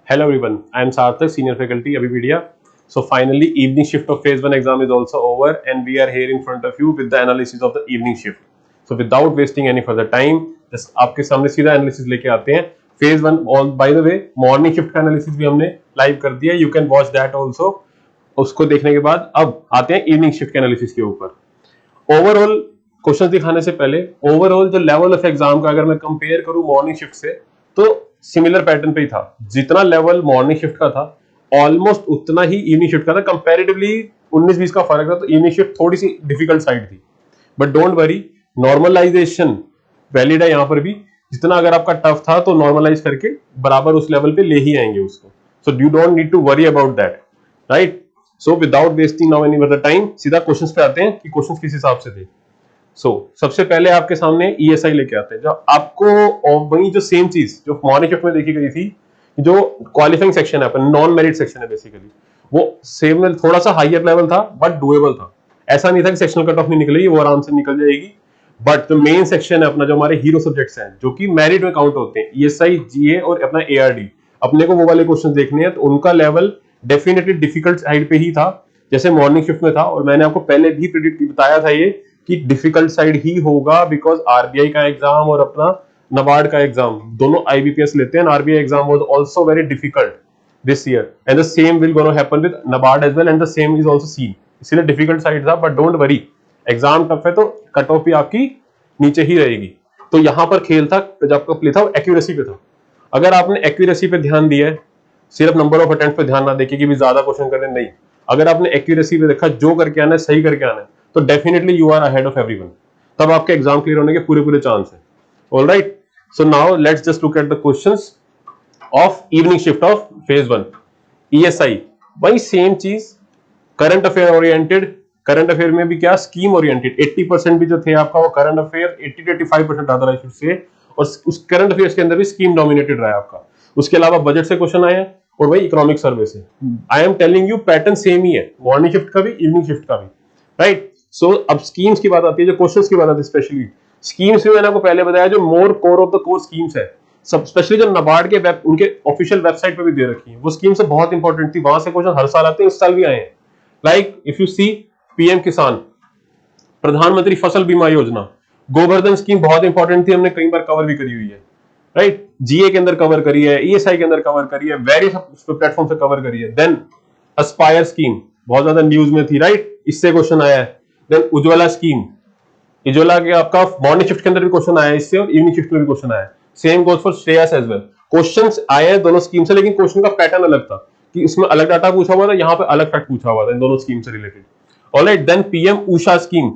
Hello everyone, I am Sarthak, Senior Faculty, Abhipedia. So finally, evening shift of Phase 1 exam is also over and we are here in front of you with the analysis of the evening shift. So without wasting any further time, just आपके सामने सीधा analysis लेके आते हैं. Phase 1, और by the way, morning shift का analysis भी हमने लाइव कर दिया. You can watch that also. उसको देखने के बाद अब आते हैं इवनिंग शिफ्ट के एनालिसिस के ऊपर. ओवरऑल क्वेश्चन दिखाने से पहले ओवरऑल जो लेवल ऑफ एग्जाम का अगर मैं कंपेयर करूं मॉर्निंग शिफ्ट से तो सिमिलर पैटर्न पे ही था. जितना लेवल मॉर्निंग शिफ्ट का था ऑलमोस्ट उतना ही इवनिंग शिफ्ट का था. कंपैरेटिवली 19-20 का फर्क था, तो इवनिंग शिफ्ट थोड़ी सी डिफिकल्ट साइड थी. But don't worry, normalisation valid है यहाँ पर भी. जितना अगर आपका टफ था तो नॉर्मलाइज करके बराबर उस लेवल पे ले ही आएंगे उसको. So you don't need to worry about that, right. So without wasting now any further time सीधा क्वेश्चंस पे आते हैं कि क्वेश्चंस किस हिसाब से थे. सबसे पहले आपके सामने ईएसआई लेके आते हैं. जो आपको वही जो सेम चीज जो मॉर्निंग शिफ्ट में देखी गई थी, जो क्वालिफाइंग सेक्शन है अपन नॉन मेरिट सेक्शन है बेसिकली, वो सेम में थोड़ा सा हाईयर लेवल था बट डुएबल था. ऐसा नहीं था कि सेक्शनल कट ऑफ नहीं निकलेगी, वो आराम से निकल जाएगी. बट जो मेन सेक्शन है अपना, जो हमारे हीरो सब्जेक्ट्स हैं जो कि मेरिट में काउंट होते हैं, ईएसआई, जीए और अपना एआरडी, अपने को वो वाले क्वेश्चन देखने हैं, तो उनका लेवल डेफिनेटली डिफिकल्ट साइड पे ही था जैसे मॉर्निंग शिफ्ट में था. और मैंने आपको पहले भी प्रेडिक्ट बताया था ये कि डिफिकल्ट साइड ही होगा, बिकॉज आरबीआई का एग्जाम और अपना नबार्ड का एग्जाम दोनों आईबीपीएस लेते हैं. RBI exam was also very difficult this year and the same will gonna happen with NABARD as well and the same is also seen. इसलिए difficult side था, but don't worry, exam tough है तो cut off भी आपकी नीचे ही रहेगी. तो यहां पर खेल था जब आपका प्ले था वो एक्यूरेसी पे था. अगर आपने एक्यूरेसी पे ध्यान दिया है, सिर्फ नंबर ऑफ अटेम्प्ट पे ध्यान ना देके कि भी ज्यादा क्वेश्चन करने, नहीं, अगर आपने एक्यूरेसी पे देखा, जो करके आना है सही करके आना है, तो definitely you are ahead of everyone. तब आपके एग्जाम क्लियर होने के पूरे पूरे चांस है. Alright, so now let's just look at the questions of evening shift of phase 1 ESI. वही सेम चीज, current affair oriented. Current affair में भी क्या, स्कीम ओरिएंटेड. 80% भी जो थे आपका वो करंट अफेयर, 80 to 85% आता रहा से, और उस करंट अफेयर्स के अंदर भी स्कीम डोमिनेटेड रहा है आपका. उसके अलावा बजट से क्वेश्चन आए हैं और वही इकोनॉमिक सर्वे से. I am telling you pattern same ही है, मॉर्निंग शिफ्ट का भी इवनिंग शिफ्ट का भी, राइट. सो अब स्कीम्स की बात आती है, जो क्वेश्चंस की बात आती है, स्पेशली स्कीम्स में मैंने आपको पहले बताया जो more core of the core schemes है, सब स्पेशली जो नबार्ड के वेब, उनके ऑफिशियल वेबसाइट पे भी दे रखी है, वो स्कीम से बहुत इंपॉर्टेंट थी. वहां से क्वेश्चन हर साल आते हैं, इस साल भी आए हैं. Like if you see PM Kisan, प्रधानमंत्री फसल बीमा योजना, गोवर्धन स्कीम बहुत इंपॉर्टेंट थी, हमने कई बार कवर भी करी हुई है, राइट. जीए के अंदर कवर करी है, ईएसआई के अंदर कवर करी है, वेरियस प्लेटफॉर्म से कवर करी है. देन एस्पायर स्कीम बहुत ज्यादा न्यूज में थी, राइट, इससे क्वेश्चन आया है. देन उज्ज्वला स्कीम, उज्ज्वला के आपका मॉर्निंग शिफ्ट के अंदर भी क्वेश्चन आया है इससे, और इवनिंग शिफ्ट में भी क्वेश्चन आया है. Same goes for Shreyas as well. Questions आए हैं दोनों स्कीम से, लेकिन क्वेश्चन का पैटर्न अलग था कि इसमें अलग डाटा पूछा हुआ था, यहाँ पे अलग फैक्ट पूछा हुआ था इन दोनों स्कीम से related. Alright, then PM Usha scheme,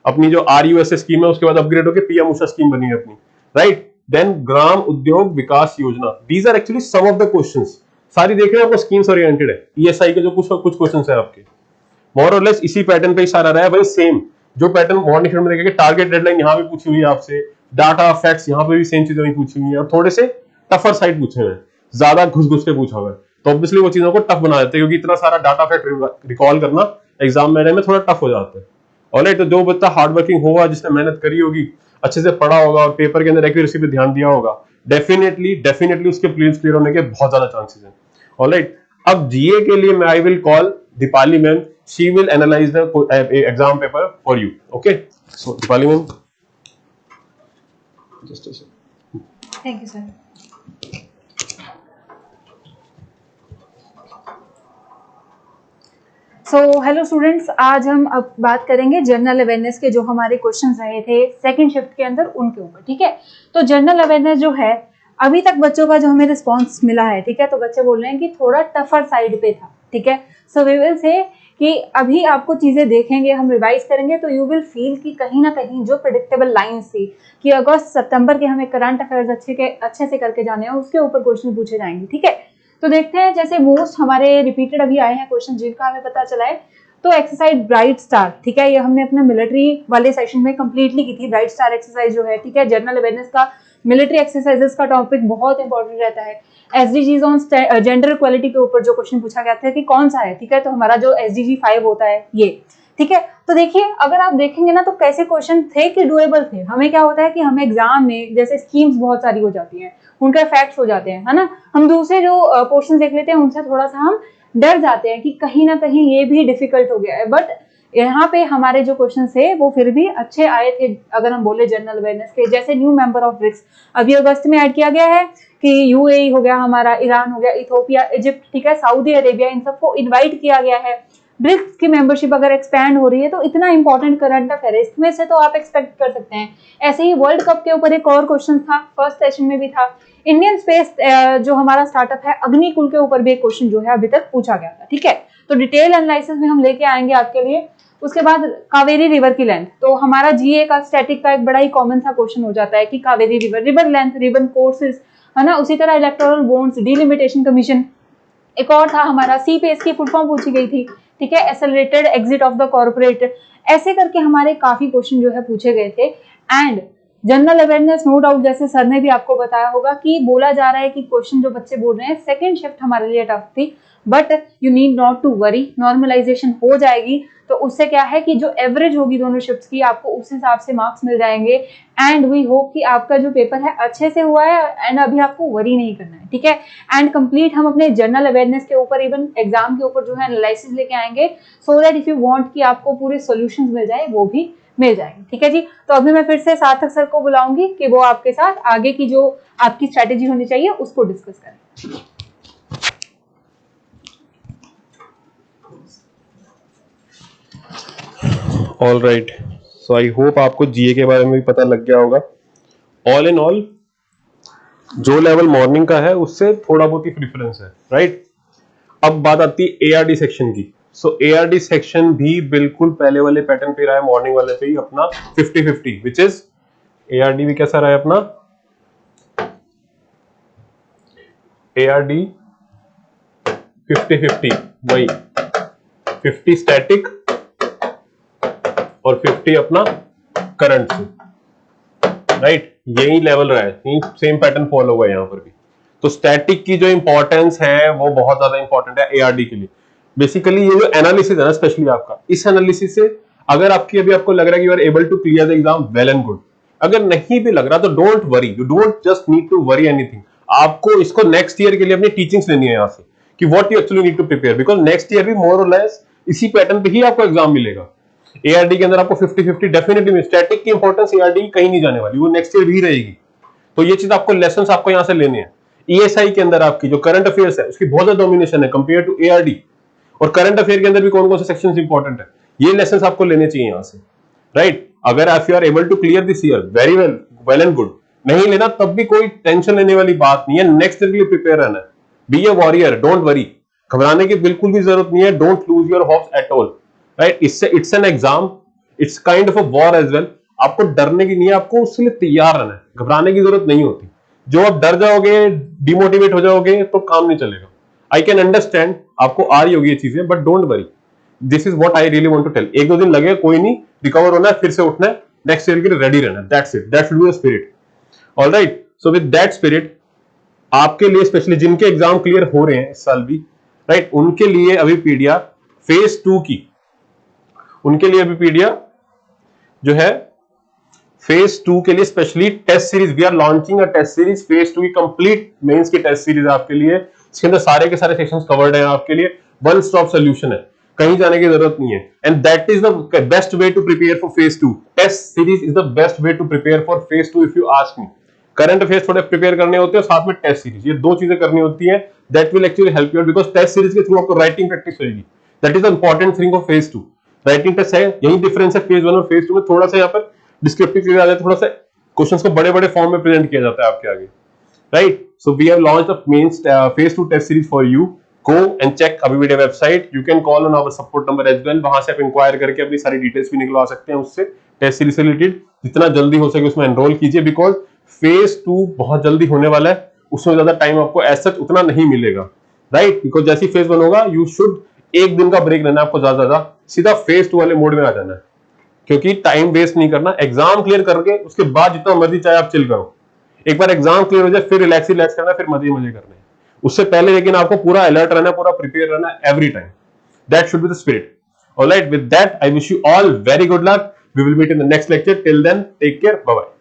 अपनी जो आरयूएसए स्कीम है उसके बाद अपग्रेड होकर पीएम उषा स्कीम बनी है अपनी, राइट. देन ग्राम उद्योग विकास योजना. These are actually some of the questions. सारी देख रहे हैं आपको स्कीम्स ओरिएंटेड है. ईएसआई के जो कुछ क्वेश्चंस है आपके मोर और लेस इसी पैटर्न पे ही सारा रहा है भाई. सेम जो पैटर्न मॉर्निंग शिफ्ट में देखेंगे, टारगेट डेडलाइन यहाँ भी पूछी हुई है आपसे, डाटा फैक्ट्स यहाँ पे भी सेम चीजें पूछी हुई है, और थोड़े से टफर साइड पूछे हुए हैं, ज्यादा घुस के पूछा हुआ है, तो ऑब्वियसली वो चीजों को टफ बना देते हैं, क्योंकि इतना सारा डाटा फैक्ट रिकॉल करना एग्जाम में थोड़ा टफ हो जाता है. ऑलराइट, तो जो बच्चा हार्ड वर्किंग होगा, जिसने मेहनत करी होगी, अच्छे से पढ़ा होगा और पेपर के अंदर एक्यूरेसी पे ध्यान दिया होगा, डेफिनेटली उसके प्रीलिम्स क्लियर होने के बहुत ज्यादा चांसेस हैं. ऑलराइट, अब जीए के लिए मैं I will call Deepali ma'am. She will analyse the exam paper for you. Okay, so Deepali ma'am, just a second. Thank you sir. So hello students, आज हम अब बात करेंगे जनरल अवेयरनेस के जो हमारे क्वेश्चंस रहे थे सेकंड शिफ्ट के अंदर उनके ऊपर. ठीक है, तो जनरल अवेयरनेस जो है, अभी तक बच्चों का जो हमें रिस्पांस मिला है, ठीक है, तो बच्चे बोल रहे हैं कि थोड़ा टफर साइड पे था. ठीक है, सो वी विल से कि अभी आपको चीजें देखेंगे, हम रिवाइज करेंगे, तो यू विल फील कि कहीं ना कहीं जो प्रेडिक्टेबल लाइंस थी कि अगस्त सितंबर के हमें करंट अफेयर्स अच्छे से करके जाने हैं, उसके ऊपर क्वेश्चन पूछे जाएंगे. ठीक है, तो देखते हैं. जैसे मोस्ट हमारे रिपीटेड अभी आए हैं क्वेश्चन जिनका हमें पता चला है, तो एक्सरसाइज ब्राइट स्टार. ठीक है, ये हमने अपने मिलिट्री वाले सेशन में कंप्लीटली की थी. ब्राइट स्टार एक्सरसाइज जो है, ठीक है, जनरल अवेयरनेस का मिलिट्री एक्सरसाइजेस का टॉपिक बहुत इंपॉर्टेंट रहता है. एसडीजीज ऑन जेंडर इक्वालिटी के ऊपर जो क्वेश्चन पूछा गया था कि कौन सा है, ठीक है, तो हमारा जो एसडीजी 5 होता है ये, ठीक है। तो देखिए अगर आप देखेंगे ना तो कैसे क्वेश्चन थे कि डुएबल थे। हमें क्या होता है कि हमें एग्जाम में जैसे स्कीम्स बहुत सारी हो जाती हैं, उनके इफेक्ट्स हो जाते हैं, है ना, हम दूसरे जो पोर्शन देख लेते हैं उनसे थोड़ा सा हम डर जाते हैं कि कहीं ना कहीं ये भी डिफिकल्ट हो गया है, बट यहाँ पे हमारे जो क्वेश्चन थे वो फिर भी अच्छे आए थे। अगर हम बोले जनरल अवेयरनेस के, जैसे न्यू मेंबर ऑफ ब्रिक्स अभी अगस्त में ऐड किया गया है कि यूएई हो गया हमारा, ईरान हो गया, इथोपिया, इजिप्ट, ठीक है, सऊदी अरेबिया, इन सबको इन्वाइट किया गया है। ब्रिक्स की मेंबरशिप अगर एक्सपैंड हो रही है तो इतना इंपॉर्टेंट करंट अफेयर है, इसमें से तो आप एक्सपेक्ट कर सकते हैं। ऐसे ही वर्ल्ड कप के ऊपर एक और क्वेश्चन था, फर्स्ट सेशन में भी था। इंडियन स्पेस जो हमारा स्टार्टअप है अग्निकुल के ऊपर भी एक क्वेश्चन जो है अभी तक पूछा गया था, ठीक है। तो डिटेल एनालिसिस में हम लेके आएंगे आपके लिए। उसके बाद कावेरी रिवर की लेंथ, तो हमारा जीए का स्टैटिक का एक बड़ा ही कॉमन सा क्वेश्चन हो जाता है कि Kaveri river length, river courses, है ना। उसी तरह इलेक्टोरल बॉन्ड्स, डिलिमिटेशन कमीशन, एक और था हमारा सी पेस की फुल फॉर्म पूछी गई थी, ठीक है, accelerated exit of the corporate. ऐसे करके हमारे काफी क्वेश्चन जो है पूछे गए थे। And general awareness no doubt जैसे सर ने भी आपको बताया होगा कि बोला जा रहा है कि क्वेश्चन जो बच्चे बोल रहे हैं सेकंड शिफ्ट हमारे लिए टफ थी, but you need not to worry, normalisation हो जाएगी। तो उससे क्या है कि जो एवरेज होगी दोनों शिफ्ट्स की आपको उस हिसाब से मार्क्स मिल जाएंगे। एंड वी होप कि आपका जो पेपर है अच्छे से हुआ है एंड अभी आपको वरी नहीं करना है, ठीक है। एंड कंप्लीट हम अपने जनरल अवेयरनेस के ऊपर, इवन एग्जाम के ऊपर जो है एनालिसिस लेके आएंगे, so that if you want कि आपको पूरे सॉल्यूशंस मिल जाए वो भी मिल जाएंगे, ठीक है जी। तो अभी मैं फिर से सार्थक सर को बुलाऊंगी कि वो आपके साथ आगे की जो आपकी स्ट्रेटेजी होनी चाहिए उसको डिस्कस करें। All right, so I hope आपको जीए के बारे में भी पता लग गया होगा। ऑल इन ऑल जो लेवल मॉर्निंग का है उससे थोड़ा बहुत ही प्रेफरेंस है, राइट। अब बात आती है एआरडी सेक्शन की। सो एआरडी सेक्शन भी बिल्कुल पहले वाले पैटर्न पे रहा है, मॉर्निंग वाले पे ही अपना 50-50, विच इज एआरडी भी कैसा रहा है अपना, एआरडी 50-50, वही 50 स्टैटिक और 50 अपना करंट से, राइट। यही लेवल रहा है, सेम पैटर्न फॉलो हुआ है यहां पर भी। तो स्टैटिक की जो इंपॉर्टेंस है वो बहुत ज्यादा इंपॉर्टेंट है एआरडी के लिए। बेसिकली ये जो एनालिसिस है ना, स्पेशली आपका, इस एनालिसिस से अगर आपकी अभी आपको लग रहा है कि you are able to clear the exam, well and good. अगर नहीं भी लग रहा तो don't worry, you don't just need to worry anything. आपको इसको नेक्स्ट ईयर के लिए अपनी टीचिंग्स लेनी है यहाँ से कि what you actually need to prepare, because next year भी मोर और लेस इसी पैटर्न पे ही आपको एग्जाम मिलेगा। एआरडी के अंदर आपको 50-50 डेफिनेटली, स्टैटिक की इंपॉर्टेंस एआरडी की कहीं नहीं जाने वाली, वो नेक्स्ट ईयर भी रहेगी। तो ये चीज आपको लेसन आपको यहां से लेने हैं। ईएसआई के अंदर आपकी जो करंट अफेयर्स है उसकी बहुत ज्यादा डोमिनेशन है कंपेयर टू एआरडी, और करंट अफेयर के अंदर भी कौन कौन से सेक्शंस इंपॉर्टेंट है, ये लेसन आपको लेने चाहिए यहां से, राइट। अगर if you are able to clear this year, very well, well and good. नहीं लेना तब भी कोई टेंशन लेने वाली बात नहीं है, नेक्स्ट ईयर के लिए प्रिपेयर रहना है। Be a warrior, don't worry, घबराने की बिल्कुल भी जरूरत नहीं है, don't lose your hopes at all, right. इससे it's an exam, it's kind of a war as well. आपको डरने की नहीं है, आपको उसके लिए तैयार रहना है, घबराने की जरूरत नहीं होती। जो आप डर जाओगे, डिमोटिवेट हो जाओगे तो काम नहीं चलेगा। आई कैन अंडरस्टैंड, आपको आ रही होगी ये चीजें, but don't worry, this is what I really want to tell. एक दो दिन लगे कोई नहीं, रिकवर होना है, फिर से उठना है, नेक्स्ट ईयर के लिए रेडी रहना है, that's it, that should be the spirit. Alright, so with that spirit आपके लिए, स्पेशली जिनके एग्जाम क्लियर हो रहे हैं इस साल भी, राइट, उनके लिए अभी पीडिया फेज 2 की, उनके लिए अभी पीडिया जो है फेज 2 के लिए specially test series, we are launching a test series, phase 2 की कंप्लीट मेंस की टेस्ट सीरीज आपके लिए। इसके अंदर सारे के सारे सेक्शंस कवर्ड हैं आपके लिए, वन स्टॉप सोल्यूशन है, कहीं जाने की जरूरत नहीं है। And that is the best way to prepare for phase 2। Test series is the best way to prepare for phase 2 if you ask me. Current affairs थोड़े प्रिपेयर करने होते हैं, साथ में टेस्ट सीरीज, ये दो चीजें करनी होती है। That will actually help you, because test series के थ्रू आपको राइटिंग प्रैक्टिस होगी। That is the important thing of phase 2। Writing test है, यही डिफरेंस है फेज 1 और फेज 2 में। थोड़ा सा यहाँ पर डिस्क्रिप्टिव चीजें आ जाती है, थोड़ा सा क्वेश्चंस को बड़े बड़े फॉर्म में प्रेजेंट किया जाता है आपके आगे, right. So we have launched the mains phase 2 test series for you. Go and check अबीवीडिया website, you can call on our support number as well, वहां से आप इंक्वायर करके अपनी सारी डिटेल्स भी निकलवा सकते हैं उससे। टेस्ट सीरीज से रिलेटेड जितना जल्दी हो सके उसमें एनरोल कीजिए, बिकॉज फेज 2 बहुत जल्दी होने वाला है, उसमें ज्यादा टाइम आपको एज सच उतना नहीं मिलेगा, राइट। बिकॉज जैसी फेज 1 होगा, यू शुड एक दिन का ब्रेक लेना आपको, ज्यादा सीधा फेज 2 वाले मोड में आ जाना है, क्योंकि टाइम वेस्ट नहीं करना। एग्जाम क्लियर करके उसके बाद जितना मर्जी चाहे आप चिल करो, एक बार एग्जाम क्लियर हो जाए फिर रिलैक्स करना, फिर मजे मजे करने। उससे पहले लेकिन आपको पूरा अलर्ट रहना है, पूरा प्रिपेयर रहना है every time. That should be the spirit. All right, with that, I wish you all very good luck. We will meet in the next lecture. Till then, take care. Bye bye.